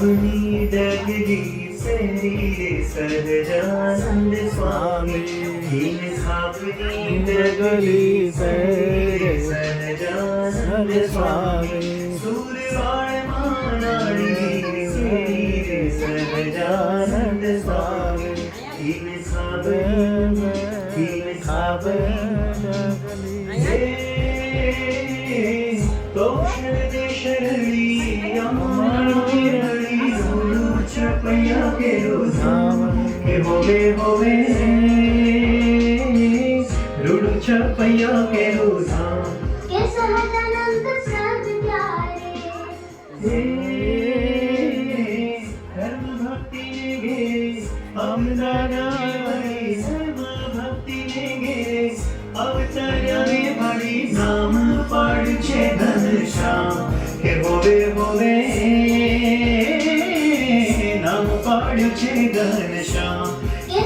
ભાવની ડગલી સેરી રે સહજાનંદ સ્વામી હિન ભાવની ડગલી સેરી સહજાનંદ સ્વામી સુરવાળમાં નાળી સેરી રે સહજાનંદ સ્વામી હિન કૌશલ દેશરળી અમારી રળી સુરું છપૈયા કેરો ધામ કે હોવે હોવે રૂડું છપૈયા કેરો ધામ કે સહજાનંદ સદ પ્યારે ધર્મ ભક્તિ ગે અમદારી ધર્મ ભક્તિ ગે અવતર્યાને મળી નામ પડ છે ઘનશ્યામ કે હોવે હોવે નામ પડ છે ઘનશ્યામ કે